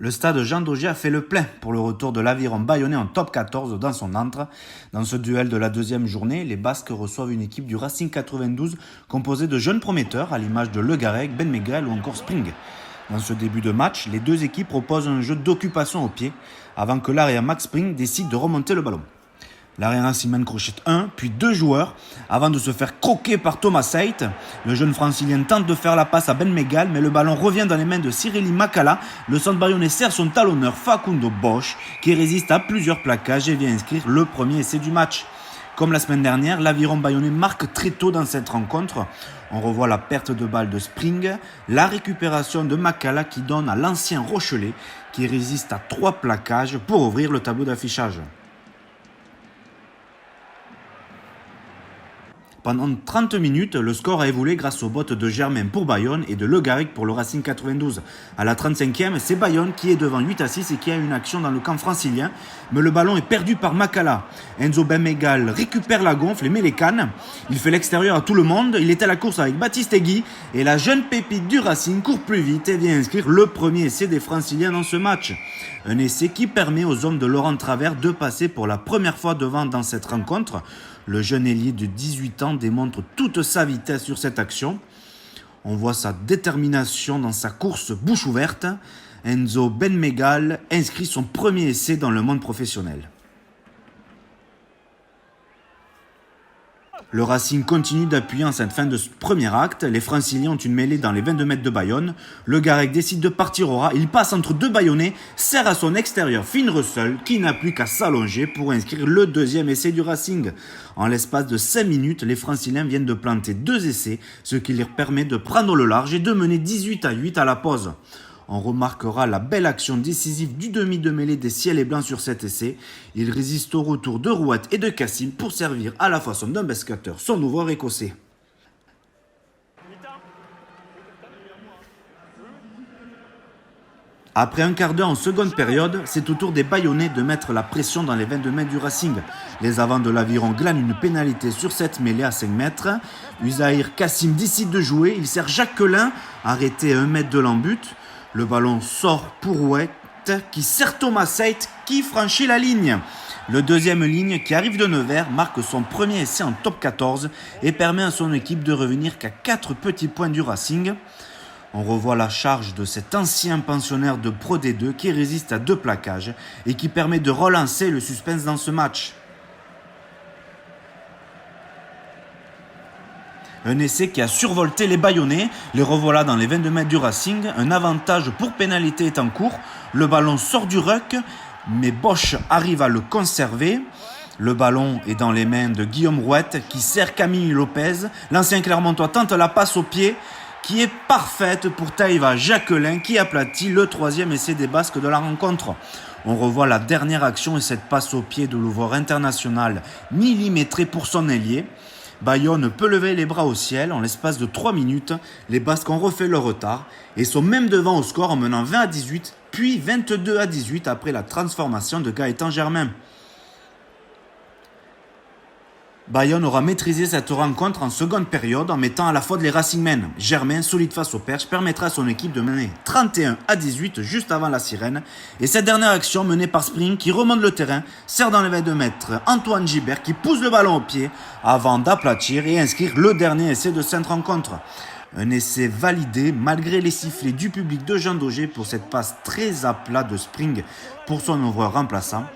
Le stade Jean Daugé a fait le plein pour le retour de l'Aviron bayonnais en top 14 dans son antre. Dans ce duel de la deuxième journée, les Basques reçoivent une équipe du Racing 92 composée de jeunes prometteurs à l'image de Le Garrec, Ben Megal ou encore Spring. Dans ce début de match, les deux équipes proposent un jeu d'occupation au pied avant que l'arrière Max Spring décide de remonter le ballon. L'arrière Racing crochette 1, puis 2 joueurs, avant de se faire croquer par Thomas Seit. Le jeune francilien tente de faire la passe à Ben Megal, mais le ballon revient dans les mains de Cyrili Makala. Le centre bayonnais sert son talonneur Facundo Bosch, qui résiste à plusieurs plaquages et vient inscrire le premier essai du match. Comme la semaine dernière, l'Aviron bayonnais marque très tôt dans cette rencontre. On revoit la perte de balle de Spring, la récupération de Makala qui donne à l'ancien Rochelet, qui résiste à 3 plaquages pour ouvrir le tableau d'affichage. Pendant 30 minutes, le score a évolué grâce aux bottes de Germain pour Bayonne et de Le Garrec pour le Racing 92. À la 35e, c'est Bayonne qui est devant 8-6 et qui a une action dans le camp francilien, mais le ballon est perdu par Makala. Enzo Ben Megal récupère la gonfle et met les cannes. Il fait l'extérieur à tout le monde, il est à la course avec Baptiste Egui et la jeune pépite du Racing court plus vite et vient inscrire le premier essai des franciliens dans ce match. Un essai qui permet aux hommes de Laurent Travers de passer pour la première fois devant dans cette rencontre. Le jeune ailier de 18 ans démontre toute sa vitesse sur cette action. On voit sa détermination dans sa course bouche ouverte. Enzo Ben Megal inscrit son premier essai dans le monde professionnel. Le Racing continue d'appuyer en cette fin de premier acte. Les franciliens ont une mêlée dans les 22 mètres de Bayonne. Le Garrec décide de partir au ras. Il passe entre deux Bayonnais, sert à son extérieur Finn Russell, qui n'a plus qu'à s'allonger pour inscrire le deuxième essai du Racing. En l'espace de 5 minutes, les franciliens viennent de planter 2 essais, ce qui leur permet de prendre le large et de mener 18-8 à la pause. On remarquera la belle action décisive du demi de mêlée des Ciels et Blancs sur cet essai. Il résiste au retour de Rouette et de Cassim pour servir à la façon d'un basqueteur son ouvreur écossais. Après un quart d'heure en seconde période, c'est au tour des Bayonnais de mettre la pression dans les 22 mètres du Racing. Les avants de l'Aviron glanent une pénalité sur cette mêlée à 5 mètres. Usaïr Cassim décide de jouer, il sert Jacques Quelin, arrêté à 1 mètre de l'embut. Le ballon sort pour Rouette, qui sert Thomas Seit, qui franchit la ligne. Le deuxième ligne, qui arrive de Nevers, marque son premier essai en top 14 et permet à son équipe de revenir qu'à 4 petits points du Racing. On revoit la charge de cet ancien pensionnaire de Pro D2 qui résiste à 2 plaquages et qui permet de relancer le suspense dans ce match. Un essai qui a survolté les Bayonnais. Les revoilà dans les 22 mètres du Racing. Un avantage pour pénalité est en cours. Le ballon sort du ruck, mais Bosch arrive à le conserver. Le ballon est dans les mains de Guillaume Rouette qui sert Camille Lopez. L'ancien Clermontois tente la passe au pied qui est parfaite pour Taïva Jacquelin qui aplatit le 3e essai des Basques de la rencontre. On revoit la dernière action et cette passe au pied de l'ouvreur international millimétré pour son ailier. Bayonne peut lever les bras au ciel. En l'espace de 3 minutes, les Basques ont refait leur retard et sont même devant au score en menant 20-18, puis 22-18 après la transformation de Gaëtan Germain. Bayonne aura maîtrisé cette rencontre en seconde période en mettant à la faute les Racingmen. Germain, solide face au perche, permettra à son équipe de mener 31-18 juste avant la sirène. Et cette dernière action menée par Spring qui remonte le terrain, sert dans les 22 mètres Antoine Gibert qui pousse le ballon au pied avant d'aplatir et inscrire le dernier essai de cette rencontre. Un essai validé malgré les sifflets du public de Jean Daugé pour cette passe très à plat de Spring pour son ouvreur remplaçant.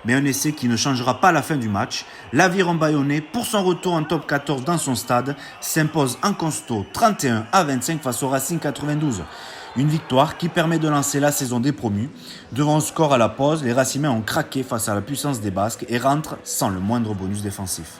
Mais un essai qui ne changera pas la fin du match. L'Aviron bayonnais, pour son retour en top 14 dans son stade, s'impose en consto 31-25 face au Racing 92. Une victoire qui permet de lancer la saison des promus. Devant le score à la pause, les Racingmen ont craqué face à la puissance des Basques et rentrent sans le moindre bonus défensif.